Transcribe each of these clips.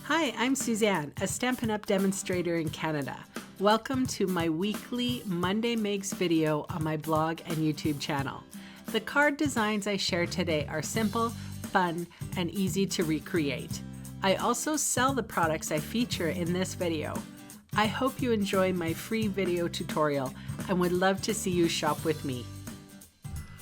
Hi, I'm Suzanne, a Stampin' Up demonstrator in Canada. Welcome to my weekly Monday Makes video on my blog and YouTube channel. The card designs I share today are simple, fun, and easy to recreate. I also sell the products I feature in this video. I hope you enjoy my free video tutorial and would love to see you shop with me.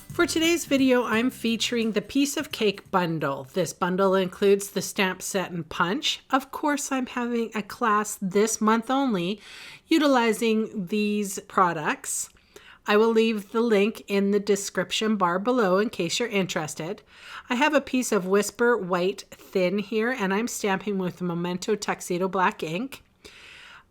For today's video, I'm featuring the Piece of Cake bundle. This bundle includes the stamp set and punch. Of course, I'm having a class this month only utilizing these products. I will leave the link in the description bar below in case you're interested. I have a piece of Whisper White Thin here, and I'm stamping with Memento Tuxedo Black ink.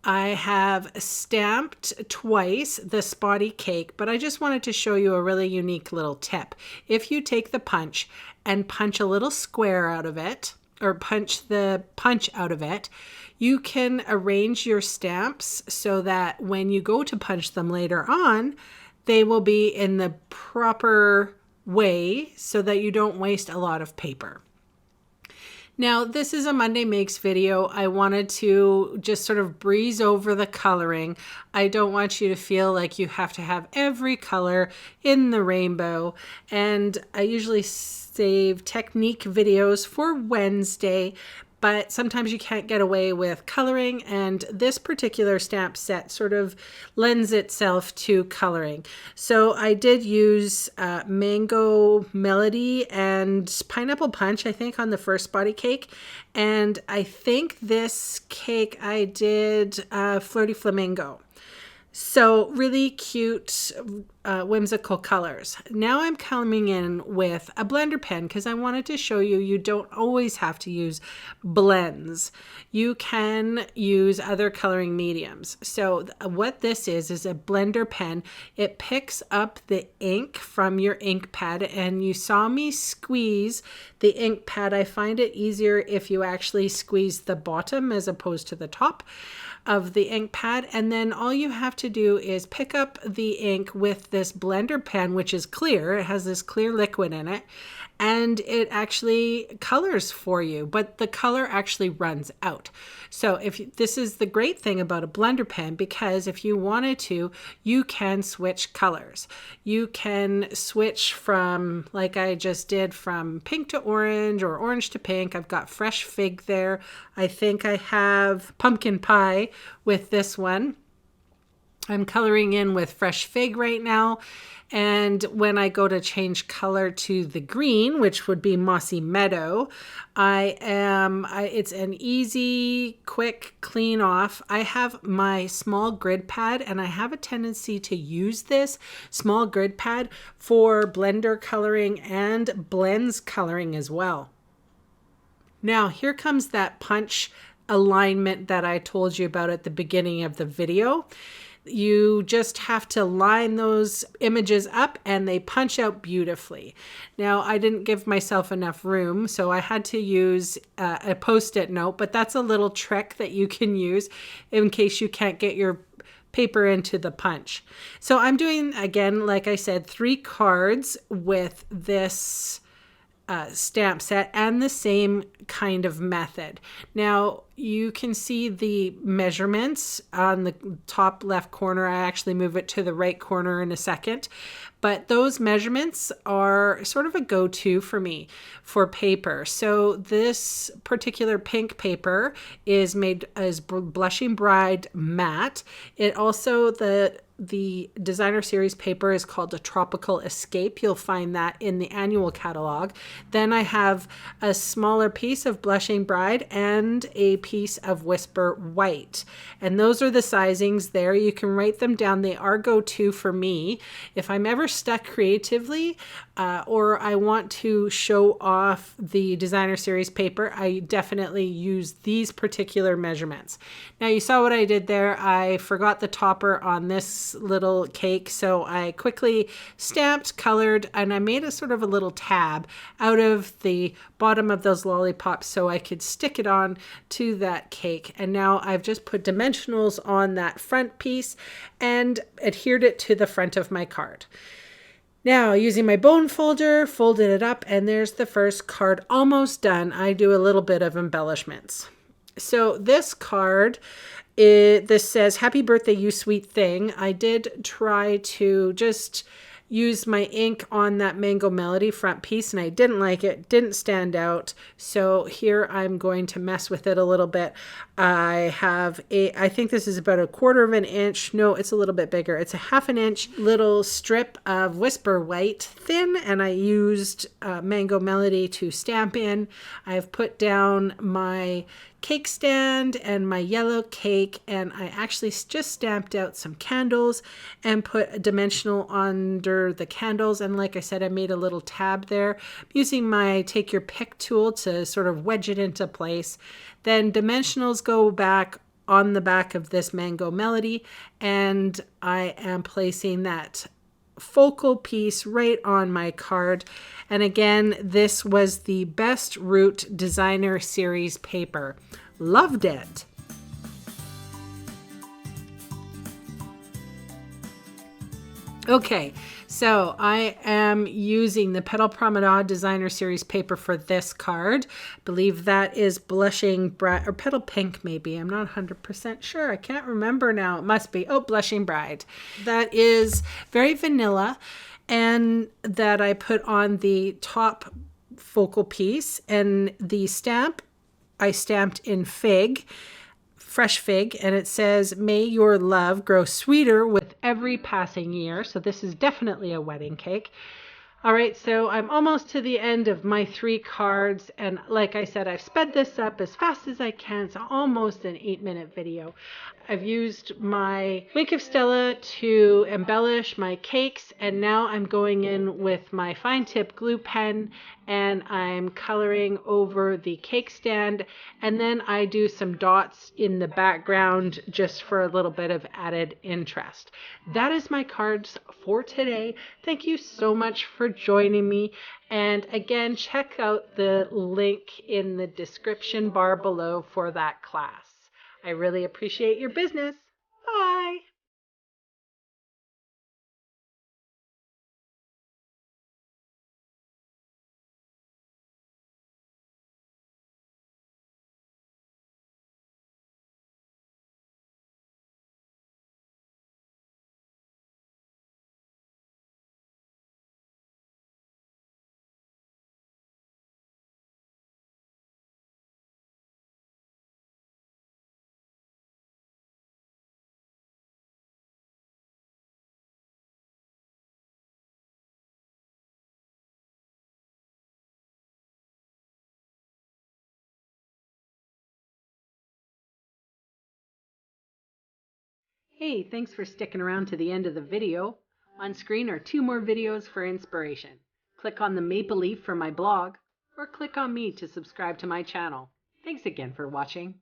I have stamped twice the spotty cake, but I just wanted to show you a really unique little tip. If you take the punch and punch a little square out of it, or punch the punch out of it, you can arrange your stamps so that when you go to punch them later on, they will be in the proper way so that you don't waste a lot of paper. Now, this is a Monday Makes video. I wanted to just sort of breeze over the coloring. I don't want you to feel like you have to have every color in the rainbow. And I usually save technique videos for Wednesday, but sometimes you can't get away with coloring, and this particular stamp set sort of lends itself to coloring. So I did use Mango Melody and Pineapple Punch, I think, on the first spotty cake. And I think this cake I did Flirty Flamingo. So really cute, whimsical colors. Now I'm coming in with a blender pen because I wanted to show you you don't always have to use blends. You can use other coloring mediums. So what this is a blender pen. It picks up the ink from your ink pad, and you saw me squeeze the ink pad. I find it easier if you actually squeeze the bottom as opposed to the top of the ink pad, and then all you have to do is pick up the ink with this blender pen, which is clear. It has this clear liquid in it, and it actually colors for you, but the color actually runs out. So this is the great thing about a blender pen, because if you wanted to, you can switch colors. You can switch from, like I just did, from pink to orange or orange to pink. I've got fresh fig there. I think I have pumpkin pie with this one. I'm coloring in with fresh fig right now. And when I go to change color to the green, which would be Mossy Meadow, it's an easy, quick clean off. I have my small grid pad, and I have a tendency to use this small grid pad for blender coloring and blends coloring as well. Now, here comes that punch alignment that I told you about at the beginning of the video. You just have to line those images up and they punch out beautifully. Now, I didn't give myself enough room, so I had to use a Post-it note, but that's a little trick that you can use in case you can't get your paper into the punch. So I'm doing, again, like I said, 3 cards with this stamp set and the same kind of method. Now you can see the measurements on the top left corner. I actually move it to the right corner in a second, but those measurements are sort of a go-to for me for paper. So this particular pink paper is made as Blushing Bride matte. It also, the designer series paper is called a Tropical Escape. You'll find that in the annual catalog. Then I have a smaller piece of Blushing Bride and a piece of Whisper White. And those are the sizings there. You can write them down. They are go-to for me. If I'm ever stuck creatively or I want to show off the designer series paper, I definitely use these particular measurements. Now you saw what I did there. I forgot the topper on this little cake, so I quickly stamped, colored, and I made a sort of a little tab out of the bottom of those lollipops so I could stick it on to that cake. And now I've just put dimensionals on that front piece and adhered it to the front of my card. Now, using my bone folder, folded it up, and there's the first card almost done. I do a little bit of embellishments. So this card, this says, "Happy birthday, you sweet thing." I did try to just use my ink on that Mango Melody front piece and I didn't like it, didn't stand out. So here I'm going to mess with it a little bit. I think this is about 1/4 of an inch. No, it's a little bit bigger. It's a 1/2 an inch little strip of Whisper White thin, and I used Mango Melody to stamp in. I've put down my cake stand and my yellow cake, and I actually just stamped out some candles and put a dimensional under the candles. And like I said, I made a little tab there using my take your pick tool to sort of wedge it into place. Then dimensionals go back on the back of this Mango Melody, and I am placing that focal piece right on my card. And again, this was the Best Root Designer Series paper. Loved it. Okay, so I am using the Petal Promenade Designer Series paper for this card. I believe that is Blushing Bride, or Petal Pink maybe. I'm not 100% sure. I can't remember now. It must be. Oh, Blushing Bride. That is very vanilla, and that I put on the top focal piece. And the stamp, I stamped in fig. Fresh fig, and it says, "May your love grow sweeter with every passing year." So this is definitely a wedding cake. All right, so I'm almost to the end of my 3 cards, and like I said, I've sped this up as fast as I can. It's almost an 8-minute video. I've used my Wink of Stella to embellish my cakes, and now I'm going in with my fine tip glue pen and I'm coloring over the cake stand, and then I do some dots in the background just for a little bit of added interest. That is my cards for today. Thank you so much for joining me, and again, check out the link in the description bar below for that class. I really appreciate your business. Bye. Hey, thanks for sticking around to the end of the video. On screen are 2 more videos for inspiration. Click on the maple leaf for my blog, or click on me to subscribe to my channel. Thanks again for watching.